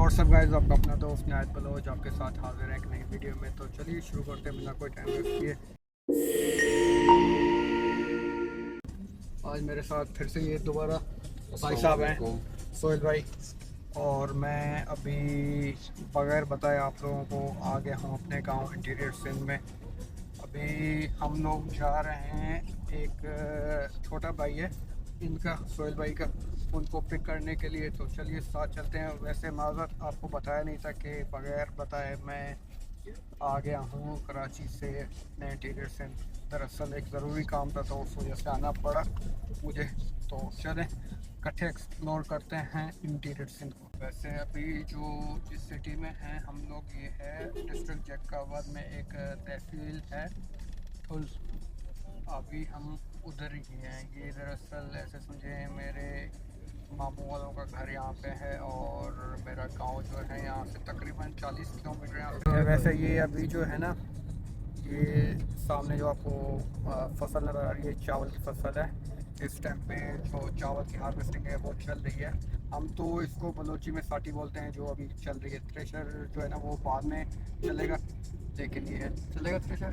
WhatsApp guys, आपका अपना दोस्त नायत बलोच आपके साथ हाजिर है एक नई वीडियो में। तो चलिए शुरू करते हैं बिना कोई टाइम वेस्ट किए। आज मेरे साथ फिर से ये दोबारा भाई साहब हैं, सोहेल भाई। और मैं अभी बगैर बताए आप लोगों को आ गया हूँ अपने गांव इंटीरियर सिंध में। अभी हम लोग जा रहे हैं, एक छोटा भाई है इनका, सोहेल भाई का, उनको पिक करने के लिए। तो चलिए साथ चलते हैं। वैसे माज़रत आपको बताया नहीं था कि बगैर बताए मैं आ गया हूँ कराची से नए इंटीरियर से। दरअसल एक ज़रूरी काम था तो उस वजह से आना पड़ा मुझे। तो चलें इकट्ठे एक्सप्लोर करते हैं इंटीरियर सिंध को। वैसे अभी जो जिस सिटी में हैं हम लोग, ये है डिस्ट्रिक्ट जैकाबाद में एक तहसील है ठुल। अभी हम उधर ही हैं। ये दरअसल ऐसे समझे मेरे मामू वालों का घर यहाँ पे है और मेरा गांव जो है यहाँ से तकरीबन 40 किलोमीटर यहाँ से। वैसे ये अभी जो है ना, ये सामने जो आपको फसल नज़र आ रही है, चावल की फसल है। इस टाइम पे जो चावल की हार्वेस्टिंग है वो चल रही है। हम तो इसको बलोची में साटी बोलते हैं, जो अभी चल रही है। थ्रेशर जो है ना वो बाद में चलेगा, लेकिन ये चलेगा थ्रेशर।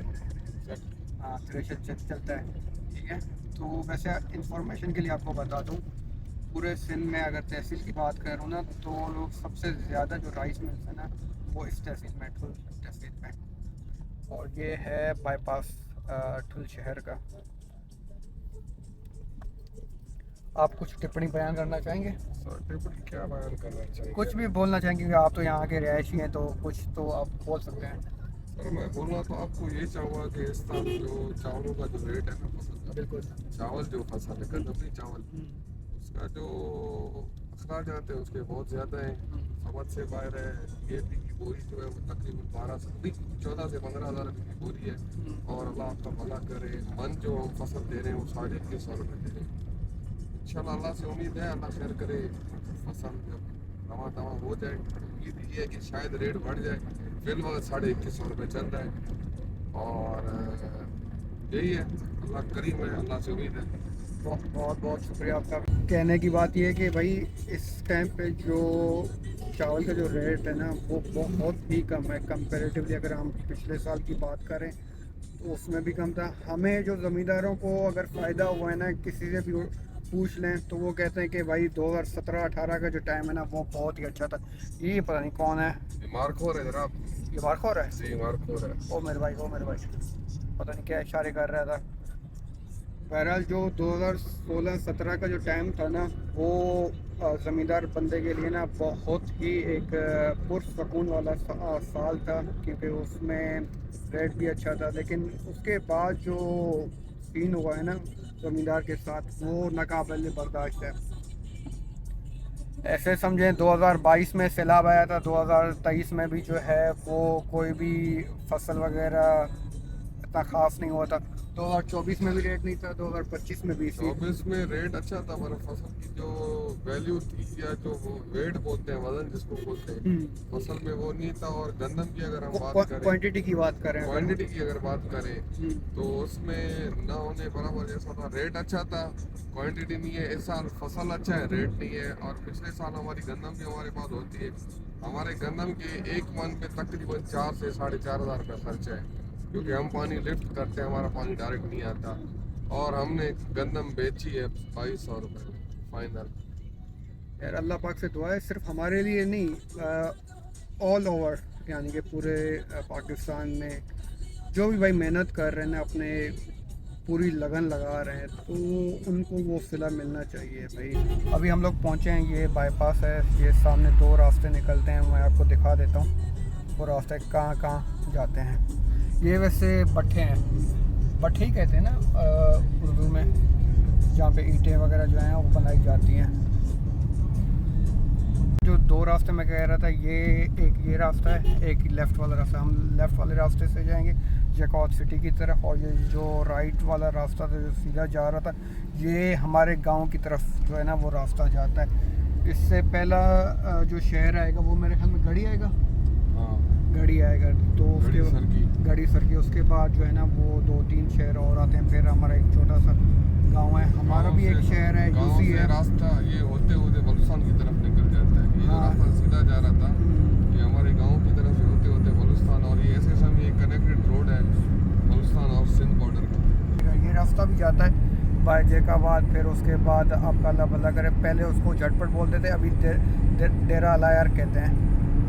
हाँ, थ्रेशर चलता है, ठीक है। तो वैसे इंफॉर्मेशन के लिए आपको बता दूँ, पूरे सिंध में अगर तहसील की बात करूँ ना, तो सबसे ज़्यादा जो राइस मिल्स है ना वो इस तहसील में, ठुल तहसील में। और ये है बाईपास ठुल शहर का। आप कुछ टिप्पणी बयान करना चाहेंगे? टिप्पणी क्या बयान करना चाहिए? कुछ भी बोलना चाहेंगे, क्योंकि आप तो यहाँ के रहायशी हैं, तो कुछ तो आप बोल सकते हैं। सर, मैं बोलना तो आपको ये चाहूँगा कि इस साल जो चावलों का जो रेट है ना, फसल का, बिल्कुल। चावल जो फसल है, गन्नमी चावल, उसका जो अखराजात है उसके बहुत ज़्यादा है। समझ से बाहर है। गेहूं की बोरी जो है वो तकरीबन 14 से 15 हज़ार रुपये की बोरी है। और अल्लाह आपका भला करे, मन जो हम फसल दे रहे हैं वो 21,500 रुपये दे रहे हैं। इंशाल्लाह अल्लाह से उम्मीद है, अल्लाह खैर करे, फसल जब नवा तवा हो जाए, उम्मीद ये है कि शायद रेट बढ़ जाए। फिलहाल 21,500 रुपये चल रहा है और यही है, अल्लाह करीम है, अल्लाह से उम्मीद है। बहुत बहुत शुक्रिया आपका। कहने की बात यह है कि भाई इस टाइम पे जो चावल का जो रेट है ना वो बहुत ही कम है कंपैरेटिवली। अगर हम पिछले साल की बात करें तो उसमें भी कम था। हमें जो ज़मींदारों को अगर फ़ायदा हुआ है ना, किसी से भी पूछ लें तो वो कहते हैं कि भाई 2017-18 का जो टाइम है ना वो बहुत ही अच्छा था। ये पता नहीं कौन है, मारखोर है जनाब। ये मारखोर है। जी, मारखोर है। ओ मेरे भाई, ओ मेरे भाई, पता नहीं क्या इशारे कर रहा था। बहरहाल जो 2016-17 का जो टाइम था ना वो ज़मींदार बंदे के लिए ना बहुत ही एक पुरसकून वाला साल था, क्योंकि उसमें रेट भी अच्छा था। लेकिन उसके बाद जो सीन हुआ है ना ज़मींदार के साथ, वो नाकाबिल बर्दाश्त है। ऐसे समझें 2022 में सैलाब आया था, 2023 में भी जो है वो कोई भी फसल वगैरह इतना ख़ास नहीं हुआ था। 2024 में भी रेट नहीं था, 2025 में भी इसी। 24 में रेट अच्छा था, पर फसल की जो वैल्यू थी या जो वो वेट बोलते हैं, वजन जिसको बोलते हैं, फसल में वो नहीं था। और गंदम की अगर हम बात करें, क्वांटिटी की बात करें, क्वांटिटी की अगर बात करें तो उसमें ना होने बराबर जैसा था। रेट अच्छा था, क्वांटिटी नहीं है। इस साल फसल अच्छा है, रेट नहीं है। और पिछले साल हमारी गंदम की हमारे पास होती है, हमारे गंदम के एक मन पे तकरीबन 4 से 4,500 रुपये खर्च है, क्योंकि हम पानी लिफ्ट करते हैं, हमारा पानी डायरेक्ट नहीं आता। और हमने गंदम बेची है 2,200 रुपये फाइनल। यार अल्लाह पाक से दुआ है, सिर्फ हमारे लिए नहीं, ऑल ओवर, यानी कि पूरे पाकिस्तान में जो भी भाई मेहनत कर रहे हैं ना, अपने पूरी लगन लगा रहे हैं, तो उनको वो सिला मिलना चाहिए भाई। अभी हम लोग पहुँचे हैं, ये बाईपास है, ये सामने दो रास्ते निकलते हैं, मैं आपको दिखा देता हूँ वो रास्ते कहाँ कहाँ जाते हैं। ये वैसे भट्ठे हैं, भट्ठे ही कहते हैं ना उर्दू में, जहाँ पे ईंटें वगैरह जो हैं वो बनाई जाती हैं। जो दो रास्ते मैं कह रहा था, एक ये रास्ता है, एक लेफ़्ट वाला रास्ता। हम लेफ़्ट वाले रास्ते से जाएंगे जैकॉट सिटी की तरफ, और ये जो राइट वाला रास्ता था जो सीधा जा रहा था, ये हमारे गांव की तरफ जो है ना वो रास्ता जाता है। इससे पहला जो शहर आएगा वो मेरे ख्याल में गढ़ी आएगा। हाँ, गढ़ी आएगा, तो उसके गढ़ी सर की, उसके बाद जो है ना वो 2-3 शहर और आते हैं। फिर हमारा एक छोटा सा गांव है, हमारा भी एक शहर है, यूसी है। रास्ता ये होते होते बलुस्तान की तरफ निकल जाता है। ये जो रास्ता सीधा जा रहा था रास्ता भी जाता है बाय जैकाबाद, फिर उसके बाद आपका अल्लाह भला करे, पहले उसको झटपट बोलते थे, अभी डेरा अलायर कहते हैं।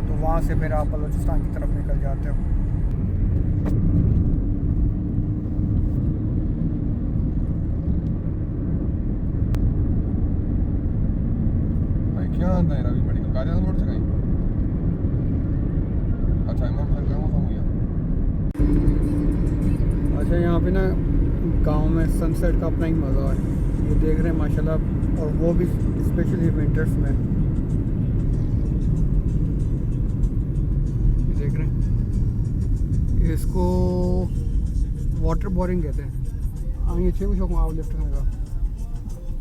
तो वहाँ से फिर आप बलूचिस्तान की तरफ निकल जाते हो। क्या आता है रवि मेडिकल काजा रोड से कहीं? अच्छा इमाम खान का मौसम हो गया। अच्छा यहाँ पे ना गांव में सनसेट का अपना ही मज़ा है, ये देख रहे हैं माशाल्लाह, और वो भी स्पेशली विंटर्स में। ये देख रहे हैं, इसको वाटर बोरिंग कहते हैं। हाँ ये छः कुछ आप लिफ्ट का,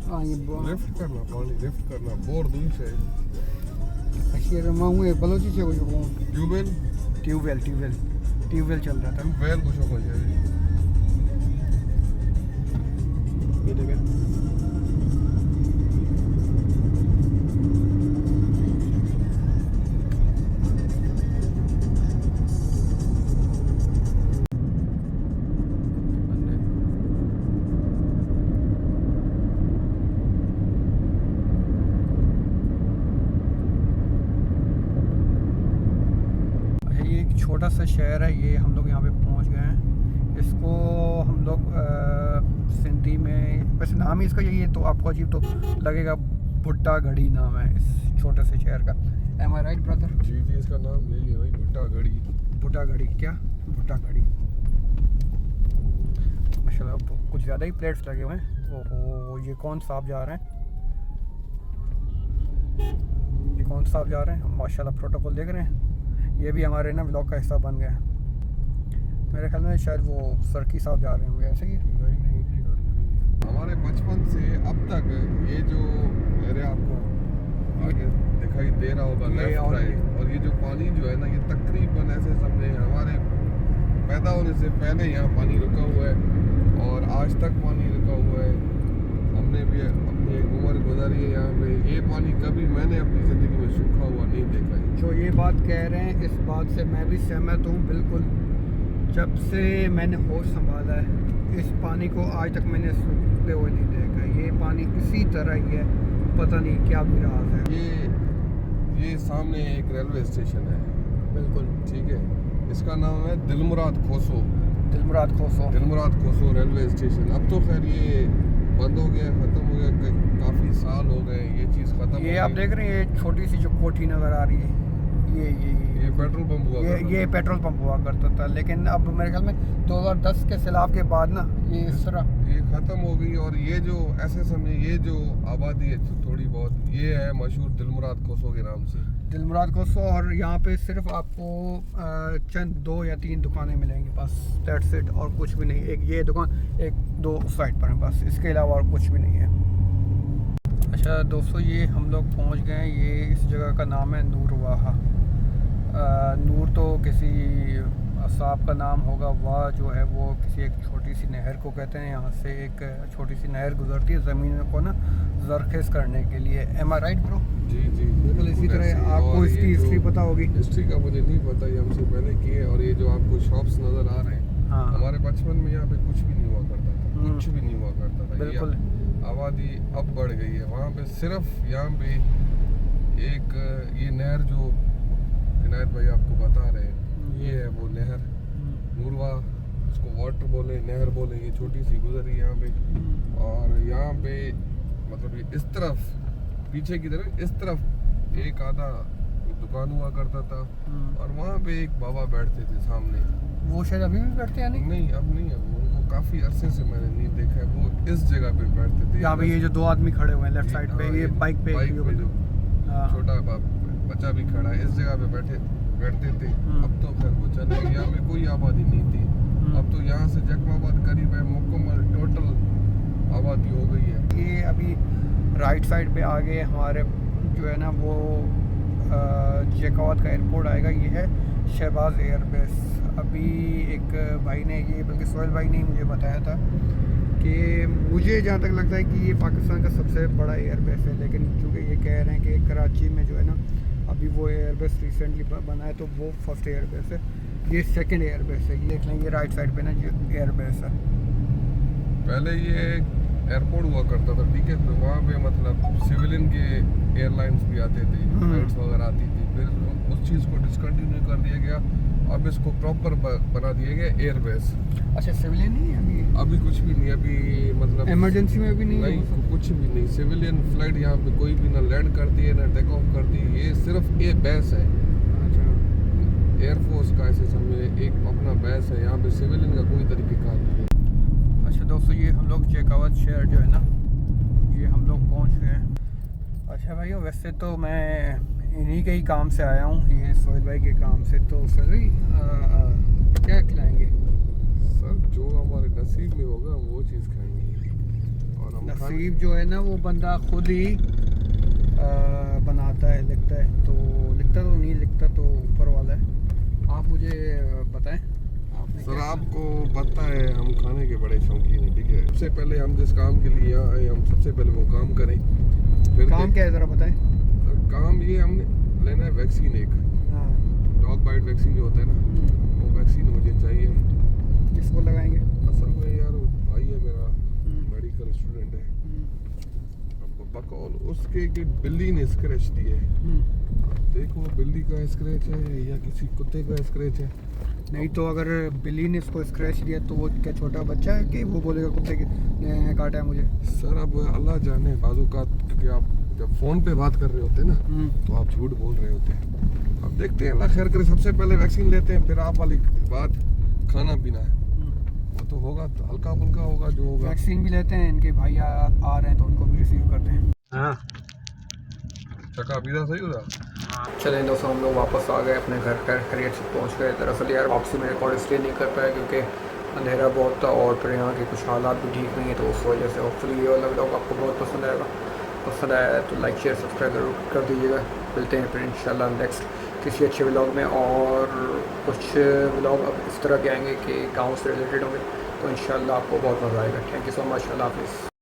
हाँ ये लिफ्ट करना, पानी लिफ्ट करना बोर दूर से अशीर मांगू बलोची छः कुछ ट्यूबवेल ट्यूबवेल ट्यूबवेल ट्यूबवेल चल रहा था। ट्यूबवेल कुछ हो जाए। ये देखें, छोटा सा शहर है ये, हम लोग यहाँ पे पहुँच गए हैं। इसको हम लोग सिंधी में, वैसे नाम ही इसका यही है तो आपको अजीब तो लगेगा, भुट्टा गढ़ी नाम है इस छोटे से शहर का। एम आई राइट ब्रदर? जी जी इसका नाम यही है भाई, भुट्टा गढ़ी। भुट्टा गढ़ी क्या? भुट्टा गढ़ी माशाल्लाह, तो कुछ ज़्यादा ही प्लेट्स लगे हुए हैं। ओहो ये कौन साहब जा रहे हैं, ये कौन साहब जा रहे हैं माशाल्लाह, प्रोटोकॉल देख रहे हैं। ये भी हमारे ना व्लॉग का हिस्सा बन गया। मेरे ख्याल में शायद वो सरकी साहब जा रहे होंगे, ऐसे ही। नहीं उनकी गाड़ी नहीं है। हमारे बचपन से अब तक ये जो एरिया आपको आगे दिखाई दे रहा होगा लेफ्ट राइट, और ये जो पानी जो है ना, ये तकरीबन ऐसे समझे हमारे पैदा होने से पहले यहाँ पानी रुका हुआ है और आज तक पानी रुका हुआ है। हमने भी अपनी एक उम्र गुजारी है यहाँ पे, ये पानी कभी मैंने अपनी ज़िंदगी में सूखा हुआ नहीं देखा है। जो ये बात कह रहे हैं इस बात से मैं भी सहमत हूँ बिल्कुल। जब से मैंने होश संभाला है इस पानी को आज तक मैंने सूखते हुए नहीं देखा। ये पानी इसी तरह ही है, पता नहीं क्या भी राज है। ये सामने एक रेलवे स्टेशन है, बिल्कुल ठीक है, इसका नाम है दिलमुराद खोसो। दिलमुराद खोसो, दिलमुराद खोसो रेलवे स्टेशन। अब तो खैर ये बंद हो गया, ख़त्म हो गया, काफ़ी साल हो गए ये चीज़ ख़त्म। ये आप देख रहे हैं ये छोटी सी जो कोठी नज़र आ रही है, ये पेट्रोल पंप हुआ करता था। ये पेट्रोल पंप हुआ करता था, लेकिन अब मेरे ख्याल में 2010 के सैलाब के बाद ना ये इस तरह ये ख़त्म हो गई। और ये जो ऐसे समय ये जो आबादी है थोड़ी बहुत, ये है मशहूर दिलमुराद खोसो के नाम से, दिलमुराद खोसो। और यहाँ पे सिर्फ आपको चंद 2 या 3 दुकानें मिलेंगी बस, दैट्स इट, और कुछ भी नहीं। एक ये दुकान, एक 2 उस साइड पर है बस, इसके अलावा और कुछ भी नहीं है। अच्छा दोस्तों ये हम लोग पहुँच गए हैं, ये इस जगह का नाम है नूरवाहा। नूर तो किसी साहब का नाम होगा, वाह जो है वो किसी एक छोटी सी नहर को कहते हैं। यहाँ से एक छोटी सी नहर गुजरती है ज़मीन को ना जरखेज़ करने के लिए। एम आई राइट ब्रो? जी जी बिल्कुल इसी तरह। आपको इसकी हिस्ट्री पता होगी? हिस्ट्री का मुझे नहीं पता, ये हमसे पहले की है। और ये जो आपको शॉप्स नज़र आ रहे हैं, हाँ हमारे बचपन में यहाँ पे कुछ भी नहीं हुआ करता था, कुछ भी नहीं हुआ करता था। बिल्कुल आबादी अब बढ़ गई है वहाँ पे। सिर्फ यहाँ पे एक ये नहर जो इनायत भाई आपको बता रहे हैं, ये है वो नहर नूरवा, इसको वाटर बोले, नहर बोले। ये छोटी सी गुजरी यहाँ पे, और यहाँ पे मतलब ये इस तरफ पीछे की तरफ इस तरफ एक आधा दुकान हुआ करता था, और वहाँ पे एक बाबा बैठते थे सामने। वो शायद अभी भी बैठते हैं? नहीं अब नहीं है वो, उनको काफ़ी अरसे से मैंने नहीं देखा है। वो इस जगह पे बैठते थे। यहाँ पे ये जो 2 आदमी खड़े हुए हैं लेफ्ट साइड पे, ये बाइक पे जो छोटा बच्चा भी खड़ा है, इस जगह पे बैठते थे। अब तो खैर वो चले, यहाँ में कोई आबादी नहीं थी। अब तो यहाँ से जखमाबाद करीब है, मुकम्मल टोटल आबादी हो गई है। ये अभी राइट साइड पे आगे हमारे जो है ना वो जैकाबाद का एयरपोर्ट आएगा। ये है शहबाज एयरबेस। अभी एक भाई ने, ये बल्कि सोहेल भाई ने मुझे बताया था कि मुझे जहाँ तक लगता है कि ये पाकिस्तान का सबसे बड़ा एयरबेस है, लेकिन चूँकि ये कह रहे हैं कि कराची में जो है ना अभी वो एयरबेस रिसेंटली बना है, तो वो फर्स्ट एयरबेस है, ये सेकंड एयरबेस है। ये देख लें, ये राइट साइड पे ना जो एयरबेस है। पहले ये एयरपोर्ट हुआ करता था, ठीक है, तो वहाँ पे मतलब सिविलियन के एयरलाइंस भी आते थे, फ्लाइट्स वगैरह आती थी। फिर उस चीज़ को डिसकंटिन्यू कर दिया गया, अब इसको प्रॉपर बना दिया गया एयरबेस। अच्छा, सिविलियन नहीं है अभी कुछ भी नहीं, अभी मतलब इमरजेंसी में भी नहीं है? नहीं, कुछ भी नहीं। सिविलियन फ्लाइट यहाँ पे कोई भी ना लैंड करती है ना टेक ऑफ करती है, ये सिर्फ ये बेस है। एयरफोर्स का ऐसे समझे एक अपना बेस है, यहाँ पे सिविलियन का कोई तरीक़ेकार नहीं है। अच्छा दोस्तों, ये हम लोग चेकावत शहर जो है ना, ये हम लोग पहुँच गए हैं। अच्छा भाई, वैसे तो मैं इन्हीं के ही काम से आया हूँ, ये सोहेल भाई के काम से। तो सोहेल भाई क्या खिलाएंगे? सर जो हमारे नसीब में होगा वो चीज़ खाएंगे। और हम नसीब जो है ना वो बंदा खुद ही बनाता है, लिखता है। तो लिखता तो नहीं, लिखता तो ऊपर वाला है। आप मुझे बताएं, आपने सर आपको पता है हम खाने के बड़े शौकीन हैं, ठीक है। सबसे पहले हम जिस काम के लिए यहाँ आए, हम सबसे पहले वो काम करें। फिर काम क्या है ज़रा बताएं। सर काम ये हमने लेना है वैक्सीन, एक हाँ, डॉग बाइट वैक्सीन जो होता है ना, वो वैक्सीन मुझे चाहिए। किसको लगाएंगे? असल में यार वो भाई है मेरा, मेडिकल स्टूडेंट है। अब बकौल उसके कि बिल्ली ने स्क्रैच दिए है। देखो बिल्ली का स्क्रैच है या किसी कुत्ते का स्क्रैच है। नहीं तो अगर बिल्ली ने इसको स्क्रैच दिया तो वो क्या छोटा बच्चा है कि वो बोलेगा कुत्ते ने काटा है मुझे? सर अब अल्लाह जाने, बाजू का, क्योंकि आप जब फ़ोन पे बात कर रहे होते हैं ना, तो आप झूठ बोल रहे होते हैं। अब देखते हैं, अल्लाह खैर करे। सबसे पहले वैक्सीन लेते हैं, फिर आप वाली बात खाना पीना है वो तो होगा, तो हल्का फुल्का होगा जो होगा। वैक्सीन भी लेते हैं, इनके भाई आ रहे हैं तो उनको भी रिसीव करते हैं। हाँ, चका पीना सही होगा। चलें दोस्तों, हम लोग वापस आ गए अपने घर, खैरियत से पहुंच गए। दरअसल यार वापसी में रिकॉर्ड इसलिए नहीं कर पाया क्योंकि अंधेरा बहुत था और फिर यहाँ के कुछ हालात भी ठीक नहीं है, तो उस वजह से। होपफुली ये वाला व्लॉग आपको बहुत पसंद आएगा। पसंद आया तो लाइक शेयर सब्सक्राइब जरूर कर दीजिएगा। मिलते हैं फिर इंशाल्लाह नेक्स्ट किसी अच्छे व्लॉग में। और कुछ व्लॉग अब इस तरह के आएंगे कि गाँव से रिलेटेड होंगे, तो इंशाल्लाह आपको बहुत मज़ा आएगा। Thank you so much. अल्लाह हाफिज़।